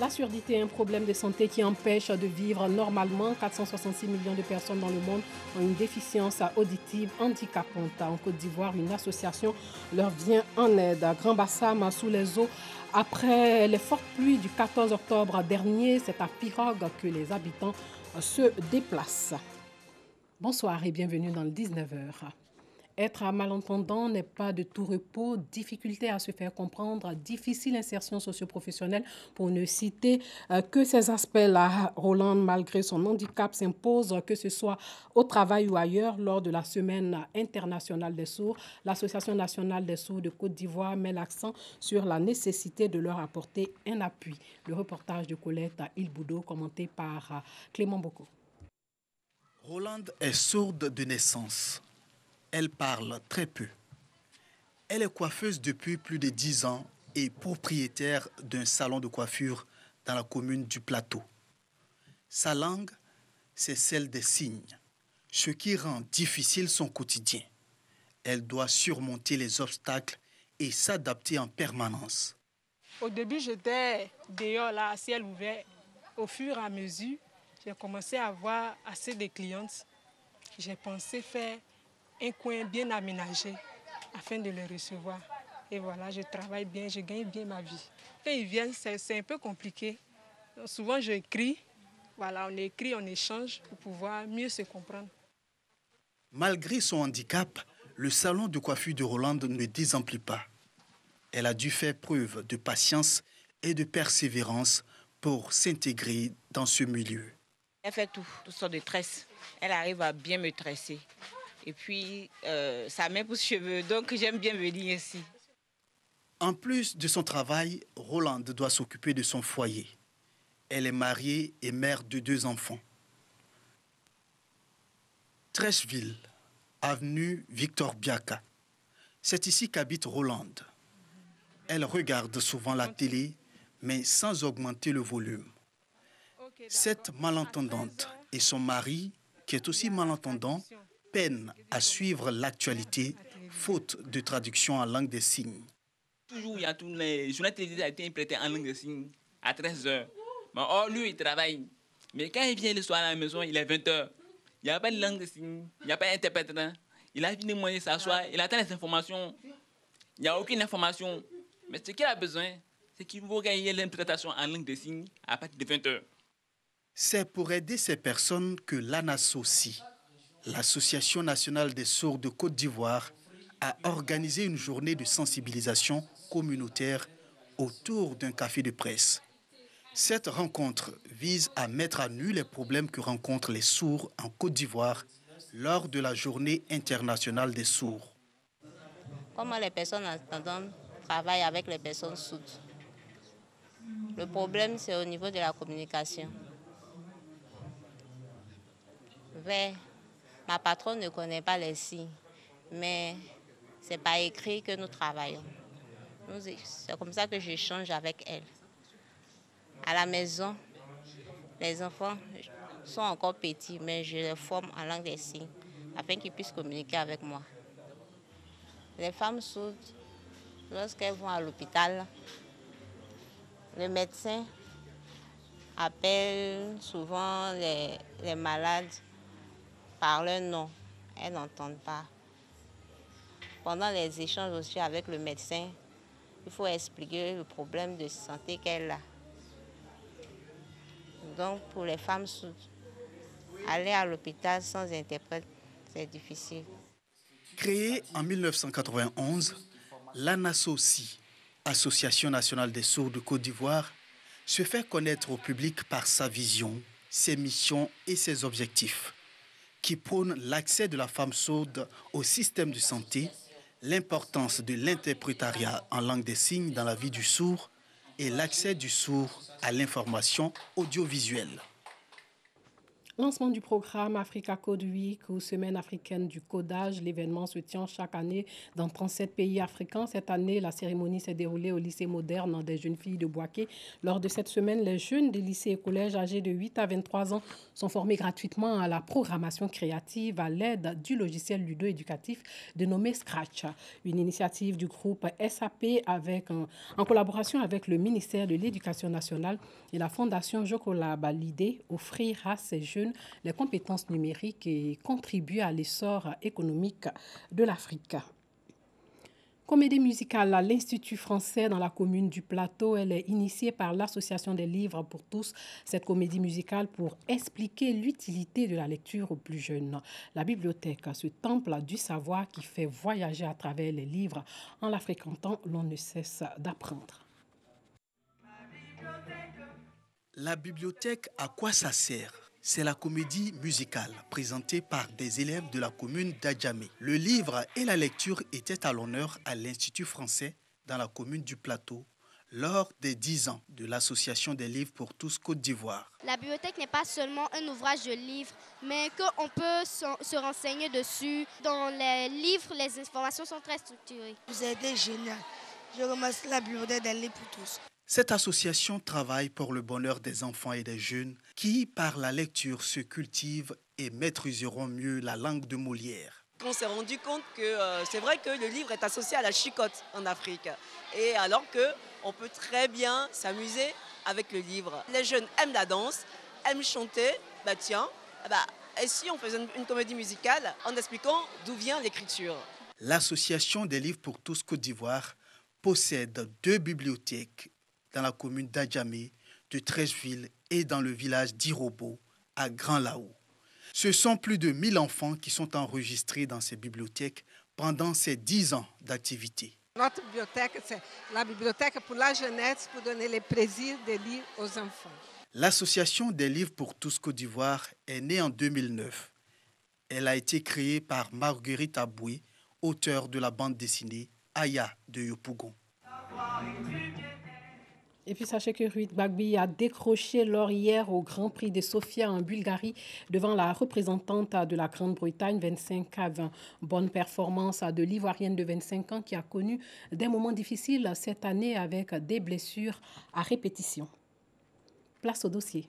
La surdité est un problème de santé qui empêche de vivre normalement. 466 millions de personnes dans le monde ont une déficience auditive handicapante. En Côte d'Ivoire, une association leur vient en aide. Grand Bassam sous les eaux. Après les fortes pluies du 14 octobre dernier, c'est à Pirogue que les habitants se déplacent. Bonsoir et bienvenue dans le 19h. Être malentendant n'est pas de tout repos, difficulté à se faire comprendre, difficile insertion socio-professionnelle pour ne citer que ces aspects-là. Roland, malgré son handicap, s'impose, que ce soit au travail ou ailleurs. Lors de la Semaine internationale des sourds, l'Association nationale des sourds de Côte d'Ivoire met l'accent sur la nécessité de leur apporter un appui. Le reportage de Colette Ilboudo, commenté par Clément Boko. Rolande est sourde de naissance. Elle parle très peu. Elle est coiffeuse depuis plus de 10 ans et propriétaire d'un salon de coiffure dans la commune du Plateau. Sa langue, c'est celle des signes, ce qui rend difficile son quotidien. Elle doit surmonter les obstacles et s'adapter en permanence. Au début, j'étais dehors, là, à ciel ouvert. Au fur et à mesure, j'ai commencé à avoir assez de clientes. J'ai pensé faire un coin bien aménagé afin de les recevoir. Et voilà, je travaille bien, je gagne bien ma vie. Quand ils viennent, c'est un peu compliqué. Donc, souvent, j'écris. Voilà, on écrit, on échange pour pouvoir mieux se comprendre. Malgré son handicap, le salon de coiffure de Rolande ne désemplit pas. Elle a dû faire preuve de patience et de persévérance pour s'intégrer dans ce milieu. Elle fait toutes sortes de tresses. Elle arrive à bien me tresser. Et puis, sa main pousse cheveux, donc j'aime bien venir ici. En plus de son travail, Rolande doit s'occuper de son foyer. Elle est mariée et mère de 2 enfants. Trècheville, avenue Victor Biaka. C'est ici qu'habite Rolande. Elle regarde souvent la télé, mais sans augmenter le volume. Cette malentendante et son mari, qui est aussi malentendant, peinent à suivre l'actualité, faute de traduction en langue des signes. Toujours, il y a tous les journées télévisées a été interprétées en langue des signes à 13h. Mais or, lui, il travaille. Mais quand il vient le soir à la maison, il est 20h. Il n'y a pas de langue des signes, il n'y a pas d'interprète. Il a fini de manger, s'asseoir, il attend les informations. Il n'y a aucune information. Mais ce qu'il a besoin, c'est qu'il faut gagner l'interprétation en langue des signes à partir de 20h. C'est pour aider ces personnes que l'ANASOCI, l'Association nationale des sourds de Côte d'Ivoire, a organisé une journée de sensibilisation communautaire autour d'un café de presse. Cette rencontre vise à mettre à nu les problèmes que rencontrent les sourds en Côte d'Ivoire lors de la journée internationale des sourds. Comment les personnes entendantes travaillent avec les personnes sourdes? Le problème, c'est au niveau de la communication. Ma patronne ne connaît pas les signes, mais c'est par écrit que nous travaillons. C'est comme ça que j'échange avec elle. À la maison, les enfants sont encore petits, mais je les forme en langue des signes afin qu'ils puissent communiquer avec moi. Les femmes sourdes, lorsqu'elles vont à l'hôpital, le médecin appelle souvent les malades par leur nom. Elles n'entendent pas. Pendant les échanges aussi avec le médecin, il faut expliquer le problème de santé qu'elle a. Donc pour les femmes sourdes, aller à l'hôpital sans interprète, c'est difficile. Créée en 1991, l'ANASOCI, Association nationale des sourds de Côte d'Ivoire, se fait connaître au public par sa vision, ses missions et ses objectifs, qui prônent l'accès de la femme sourde au système de santé, l'importance de l'interprétariat en langue des signes dans la vie du sourd et l'accès du sourd à l'information audiovisuelle. Lancement du programme Africa Code Week ou Semaine africaine du codage. L'événement se tient chaque année dans 37 pays africains. Cette année, la cérémonie s'est déroulée au lycée moderne des jeunes filles de Boaké. Lors de cette semaine, les jeunes des lycées et collèges âgés de 8 à 23 ans sont formés gratuitement à la programmation créative à l'aide du logiciel ludo-éducatif dénommé Scratch. Une initiative du groupe SAP en collaboration avec le ministère de l'Éducation nationale et la Fondation Jocolab. L'idée, offrir à ces jeunes les compétences numériques et contribuer à l'essor économique de l'Afrique. Comédie musicale à l'Institut français dans la commune du Plateau. Elle est initiée par l'Association des livres pour tous. Cette comédie musicale pour expliquer l'utilité de la lecture aux plus jeunes. La bibliothèque, ce temple du savoir qui fait voyager à travers les livres. En la fréquentant, l'on ne cesse d'apprendre. La bibliothèque, à quoi ça sert? C'est la comédie musicale présentée par des élèves de la commune d'Adjamé. Le livre et la lecture étaient à l'honneur à l'Institut français dans la commune du Plateau lors des 10 ans de l'Association des livres pour tous Côte d'Ivoire. La bibliothèque n'est pas seulement un ouvrage de livres, mais qu'on peut se renseigner dessus. Dans les livres, les informations sont très structurées. Vous avez été génial. Je remercie la bibliothèque des livres pour tous. Cette association travaille pour le bonheur des enfants et des jeunes qui, par la lecture, se cultivent et maîtriseront mieux la langue de Molière. On s'est rendu compte que c'est vrai que le livre est associé à la chicotte en Afrique. Et alors qu'on peut très bien s'amuser avec le livre. Les jeunes aiment la danse, aiment chanter. Et si on faisait une comédie musicale en expliquant d'où vient l'écriture? L'Association des livres pour tous Côte d'Ivoire possède 2 bibliothèques dans la commune d'Adjamé, de Treichville et dans le village d'Irobo, à Grand-Laou. Ce sont plus de 1000 enfants qui sont enregistrés dans ces bibliothèques pendant ces 10 ans d'activité. Notre bibliothèque, c'est la bibliothèque pour la jeunesse, pour donner le plaisir de lire aux enfants. L'Association des livres pour tous Côte d'Ivoire est née en 2009. Elle a été créée par Marguerite Aboué, auteure de la bande dessinée Aya de Yopougon. Et puis sachez que Ruth Bagbi a décroché l'or hier au Grand Prix de Sofia en Bulgarie devant la représentante de la Grande-Bretagne, 25 à 20. Bonne performance de l'Ivoirienne de 25 ans qui a connu des moments difficiles cette année avec des blessures à répétition. Place au dossier.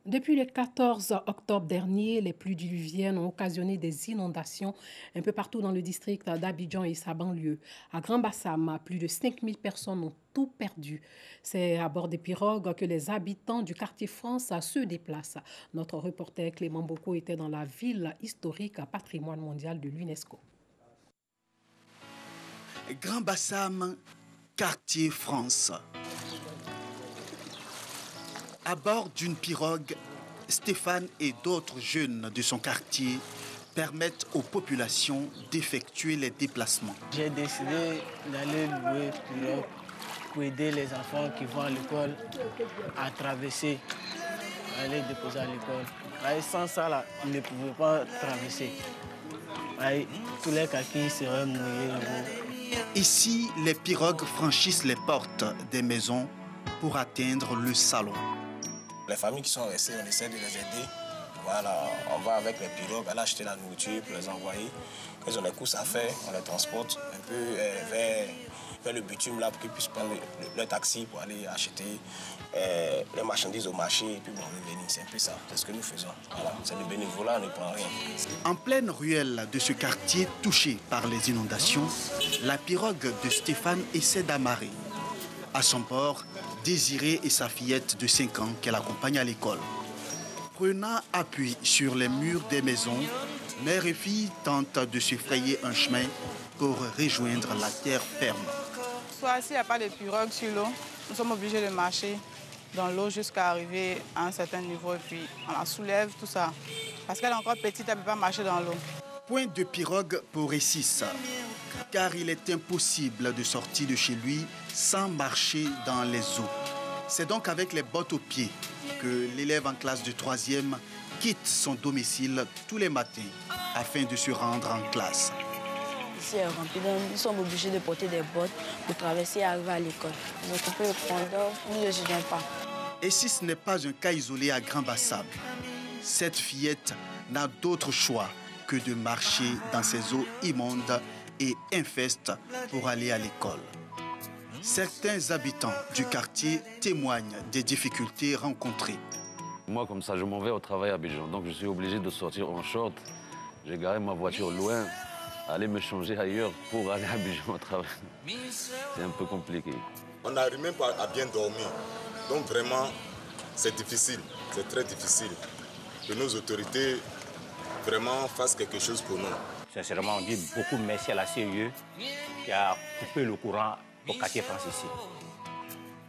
Depuis le 14 octobre dernier, les pluies diluviennes ont occasionné des inondations un peu partout dans le district d'Abidjan et sa banlieue. À Grand Bassam, plus de 5000 personnes ont tout perdu. C'est à bord des pirogues que les habitants du quartier France se déplacent. Notre reporter Clément Boko était dans la ville historique patrimoine mondial de l'UNESCO. Grand Bassam, quartier France. À bord d'une pirogue, Stéphane et d'autres jeunes de son quartier permettent aux populations d'effectuer les déplacements. J'ai décidé d'aller louer une pirogue pour aider les enfants qui vont à l'école à traverser, à aller déposer à l'école. Sans ça, là, on ne pouvait pas traverser. Tous les kakis seraient mouillés. Ici, les pirogues franchissent les portes des maisons pour atteindre le salon. Les familles qui sont restées, on essaie de les aider. Voilà, on va avec les pirogues, aller acheter la nourriture pour les envoyer. Quand ils ont des courses à faire, on les transporte un peu vers le bitume là pour qu'ils puissent prendre le taxi pour aller acheter les marchandises au marché et puis bon, revenir. C'est un peu ça, c'est ce que nous faisons. Voilà, c'est le bénévolat, on ne prend rien. En pleine ruelle de ce quartier touché par les inondations, la pirogue de Stéphane essaie d'amarrer. À son bord, Désiré et sa fillette de 5 ans qu'elle accompagne à l'école. Prenant appui sur les murs des maisons, mère et fille tentent de se frayer un chemin pour rejoindre la terre ferme. Soit s'il n'y a pas de pirogue sur l'eau, nous sommes obligés de marcher dans l'eau jusqu'à arriver à un certain niveau et puis on la soulève, tout ça. Parce qu'elle est encore petite, elle ne peut pas marcher dans l'eau. Point de pirogue pour Essis, car il est impossible de sortir de chez lui sans marcher dans les eaux. C'est donc avec les bottes aux pieds que l'élève en classe de 3e quitte son domicile tous les matins afin de se rendre en classe. Ici est rempli, donc nous sommes obligés de porter des bottes pour traverser et arriver à l'école. Nous occupons le point d'or, nous ne gênons pas. Et si ce n'est pas un cas isolé à Grand-Bassam, cette fillette n'a d'autre choix que de marcher dans ces eaux immondes et infestes pour aller à l'école. Certains habitants du quartier témoignent des difficultés rencontrées. Moi, comme ça, je m'en vais au travail à Abidjan, donc je suis obligé de sortir en short. J'ai garé ma voiture loin, aller me changer ailleurs pour aller à Abidjan au travail. C'est un peu compliqué. On n'arrive même pas à bien dormir. Donc vraiment, c'est difficile, c'est très difficile. Que nos autorités vraiment fassent quelque chose pour nous. Sincèrement, on dit beaucoup merci à la CIE qui a coupé le courant au quartier France ici.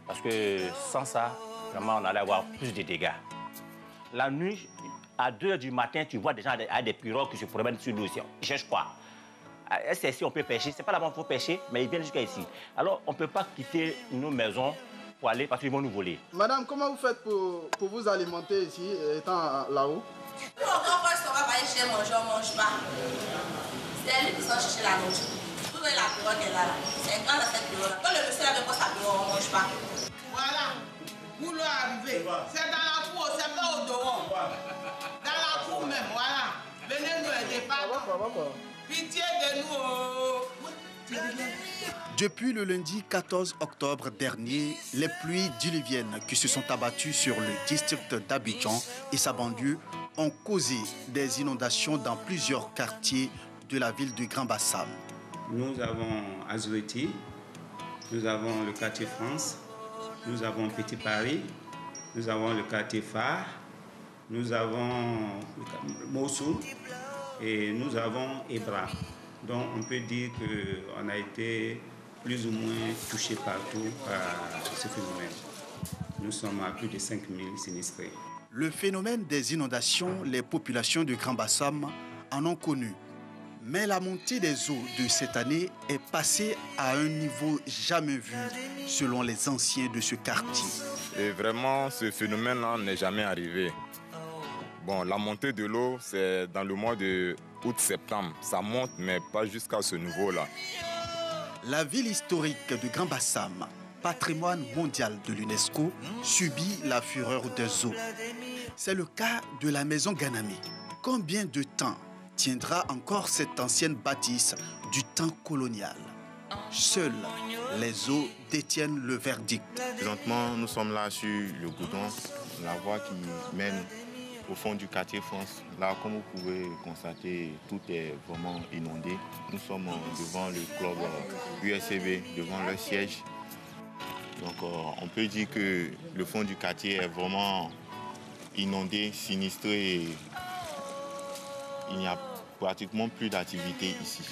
Parce que sans ça, vraiment, on allait avoir plus de dégâts. La nuit, à 2 h du matin, tu vois des gens avec des pirogues qui se promènent sur nous ici. Ils cherchent quoi? Est-ce qu'ici on peut pêcher? C'est pas là-bas qu'il faut pêcher, mais ils viennent jusqu'à ici. Alors, on ne peut pas quitter nos maisons pour aller parce qu'ils vont nous voler. Madame, comment vous faites pour vous alimenter ici, étant là-haut? Quand on va aller chez manger, on ne mange pas. C'est elle qui sont chercher la nourriture. Vous voyez la pirogue qui est là. C'est grand dans cette pirogue. Quand le monsieur avait pas sa pirogue, on ne mange pas. Voilà. Vous l'avez arrivé. C'est dans la cour, c'est pas au dehors. Dans la cour même, voilà. Venez nous aider, pardon. Pitié de nous. Depuis le lundi 14 octobre dernier, les pluies diluviennes qui se sont abattues sur le district d'Abidjan et sa banlieue ont causé des inondations dans plusieurs quartiers de la ville de Grand-Bassam. Nous avons Azoueti, nous avons le quartier France, nous avons Petit Paris, nous avons le quartier Phare, nous avons Mossou et nous avons Ebra. Donc on peut dire qu'on a été plus ou moins touché partout par ce phénomène. Nous sommes à plus de 5000 sinistrés. Le phénomène des inondations, les populations de Grand-Bassam en ont connu. Mais la montée des eaux de cette année est passée à un niveau jamais vu selon les anciens de ce quartier. Et vraiment, ce phénomène-là n'est jamais arrivé. Bon, la montée de l'eau, c'est dans le mois de août-septembre. Ça monte, mais pas jusqu'à ce niveau-là. La ville historique de Grand-Bassam, patrimoine mondial de l'UNESCO, subit la fureur des eaux. C'est le cas de la maison Ganami. Combien de temps tiendra encore cette ancienne bâtisse du temps colonial? Seules les eaux détiennent le verdict. Présentement, nous sommes là sur le goudron, la voie qui mène au fond du quartier France. Là, comme vous pouvez constater, tout est vraiment inondé. Nous sommes devant le club USCB, devant leur siège. Donc, on peut dire que le fond du quartier est vraiment inondé, sinistré. Il n'y a pratiquement plus d'activité ici.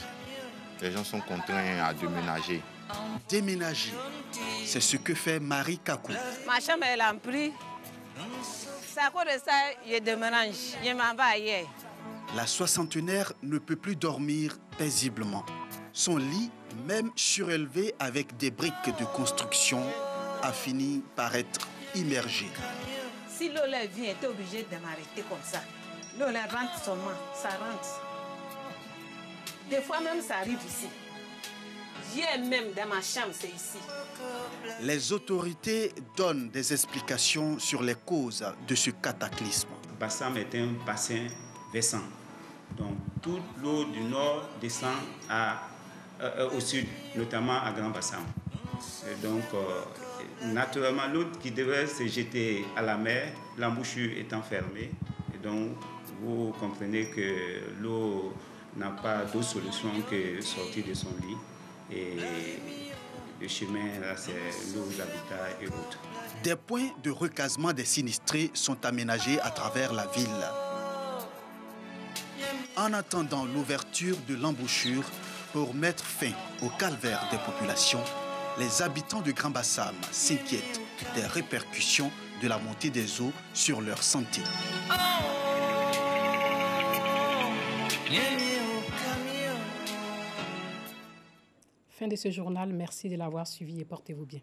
Les gens sont contraints à déménager. Déménager, c'est ce que fait Marie Kakou. Ma chambre est en prix. C'est à cause de ça je déménage. Je m'en vais ailleurs. La soixantenaire ne peut plus dormir paisiblement. Son lit, même surélevé avec des briques de construction, a fini par être immergé. Si l'eau vient, tu es obligé de m'arrêter comme ça. L'eau rentre seulement, ça rentre. Des fois même, ça arrive ici. J'ai même dans ma chambre, c'est ici. Les autorités donnent des explications sur les causes de ce cataclysme. Bassam est un bassin versant. Donc toute l'eau du nord descend au sud, notamment à Grand-Bassam. Donc naturellement, l'eau qui devrait se jeter à la mer, l'embouchure étant fermée. Et donc vous comprenez que l'eau n'a pas d'autre solution que sortir de son lit. Et le chemin, là, c'est l'eau aux habitats et autres. Des points de recasement des sinistrés sont aménagés à travers la ville. En attendant l'ouverture de l'embouchure pour mettre fin au calvaire des populations, les habitants de Grand-Bassam s'inquiètent des répercussions de la montée des eaux sur leur santé. Fin de ce journal, merci de l'avoir suivi et portez-vous bien.